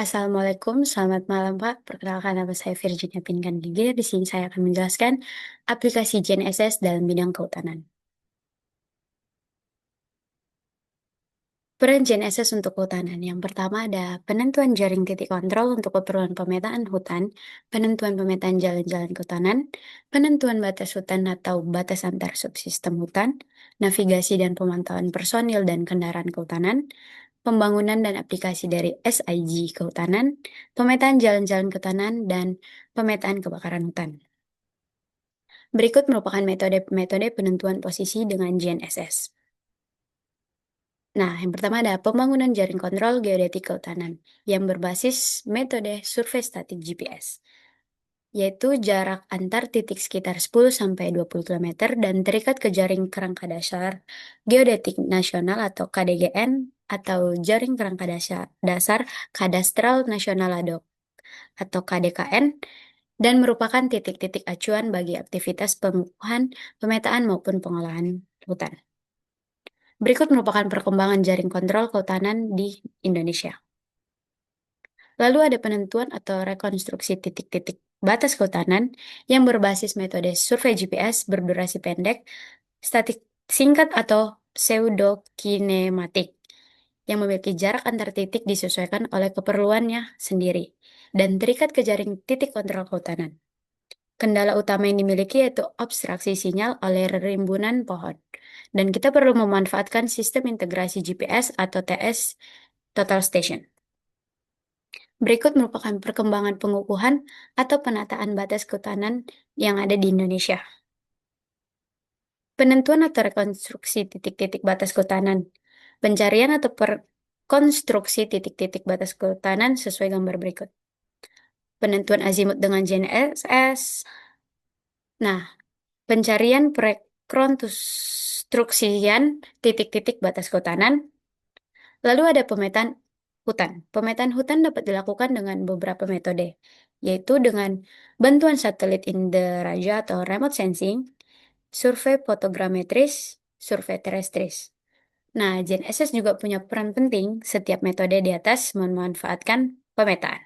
Assalamualaikum, selamat malam Pak. Perkenalkan nama saya Virginia Pinkan Gigi. Di sini saya akan menjelaskan aplikasi GNSS dalam bidang kehutanan. Peran GNSS untuk kehutanan. Yang pertama ada penentuan jaring titik kontrol untuk keperluan pemetaan hutan, penentuan pemetaan jalan-jalan kehutanan, penentuan batas hutan atau batas antar subsistem hutan, navigasi dan pemantauan personil dan kendaraan kehutanan, pembangunan dan aplikasi dari SIG kehutanan, pemetaan jalan-jalan kehutanan, dan pemetaan kebakaran hutan. Berikut merupakan metode-metode penentuan posisi dengan GNSS. Nah, yang pertama ada pembangunan jaring kontrol geodetik kehutanan yang berbasis metode survei statik GPS, yaitu jarak antar titik sekitar 10-20 km dan terikat ke jaring kerangka dasar geodetik nasional atau KDGN atau jaring kerangka dasar kadastral nasional atau KDKN dan merupakan titik-titik acuan bagi aktivitas pengukuhan, pemetaan maupun pengolahan hutan. Berikut merupakan perkembangan jaring kontrol kehutanan di Indonesia. Lalu ada penentuan atau rekonstruksi titik-titik batas kehutanan yang berbasis metode survei GPS berdurasi pendek, statik singkat atau pseudokinematik, yang memiliki jarak antar titik disesuaikan oleh keperluannya sendiri dan terikat ke jaring titik kontrol kehutanan. Kendala utama yang dimiliki yaitu obstruksi sinyal oleh rimbunan pohon. Dan kita perlu memanfaatkan sistem integrasi GPS atau TS Total Station. Berikut merupakan perkembangan pengukuhan atau penataan batas kehutanan yang ada di Indonesia. Penentuan atau rekonstruksi titik-titik batas kehutanan. Pencarian atau konstruksi titik-titik batas kehutanan sesuai gambar berikut. Penentuan azimut dengan GNSS. Nah, pencarian rekonstruksian titik-titik batas kehutanan. Lalu ada pemetaan hutan. Pemetaan hutan dapat dilakukan dengan beberapa metode, yaitu dengan bantuan satelit inderaja atau remote sensing, survei fotogrametris, survei terestris. Nah, GNSS juga punya peran penting. Setiap metode di atas memanfaatkan pemetaan.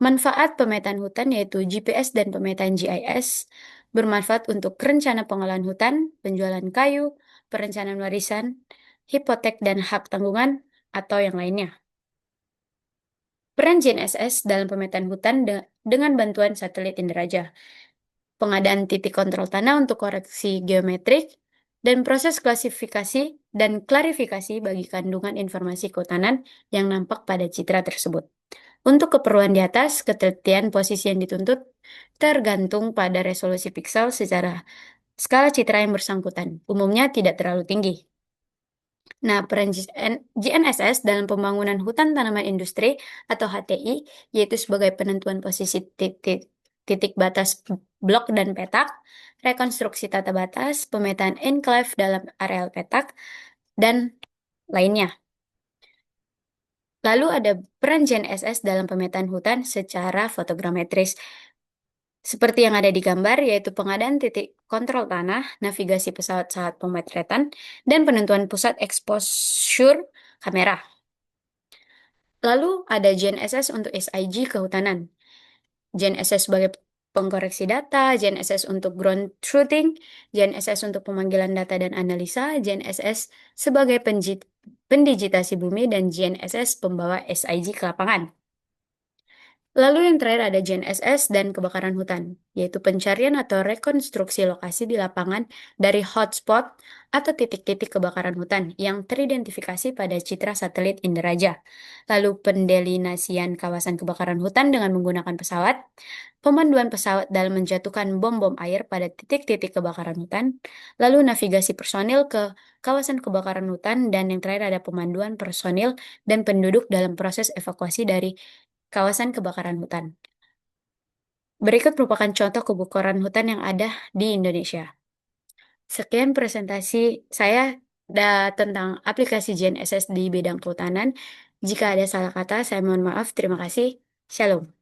Manfaat pemetaan hutan yaitu GPS dan pemetaan GIS bermanfaat untuk rencana pengolahan hutan, penjualan kayu, perencanaan warisan, hipotek dan hak tanggungan, atau yang lainnya. Peran GNSS dalam pemetaan hutan dengan bantuan satelit inderaja, pengadaan titik kontrol tanah untuk koreksi geometrik, dan proses klasifikasi dan klarifikasi bagi kandungan informasi kehutanan yang nampak pada citra tersebut. Untuk keperluan di atas, ketelitian posisi yang dituntut tergantung pada resolusi piksel secara skala citra yang bersangkutan. Umumnya tidak terlalu tinggi. Nah, peran GNSS dalam pembangunan hutan tanaman industri atau HTI, yaitu sebagai penentuan posisi titik batas blok dan petak, rekonstruksi tata batas, pemetaan enclave dalam areal petak, dan lainnya. Lalu ada peran GNSS dalam pemetaan hutan secara fotogrametris. Seperti yang ada di gambar, yaitu pengadaan titik kontrol tanah, navigasi pesawat saat pemotretan, dan penentuan pusat exposure kamera. Lalu ada GNSS untuk SIG kehutanan. GNSS sebagai pengkoreksi data, GNSS untuk ground truthing, GNSS untuk pemanggilan data dan analisa, GNSS sebagai pendigitasi bumi, dan GNSS pembawa SIG ke lapangan. Lalu yang terakhir ada GNSS dan kebakaran hutan, yaitu pencarian atau rekonstruksi lokasi di lapangan dari hotspot atau titik-titik kebakaran hutan yang teridentifikasi pada citra satelit inderaja. Lalu pendelinasian kawasan kebakaran hutan dengan menggunakan pesawat, pemanduan pesawat dalam menjatuhkan bom-bom air pada titik-titik kebakaran hutan, lalu navigasi personil ke kawasan kebakaran hutan, dan yang terakhir ada pemanduan personil dan penduduk dalam proses evakuasi dari kawasan kebakaran hutan. Berikut merupakan contoh kebakaran hutan yang ada di Indonesia. Sekian presentasi saya tentang aplikasi GNSS di bidang kehutanan. Jika ada salah kata, saya mohon maaf. Terima kasih. Shalom.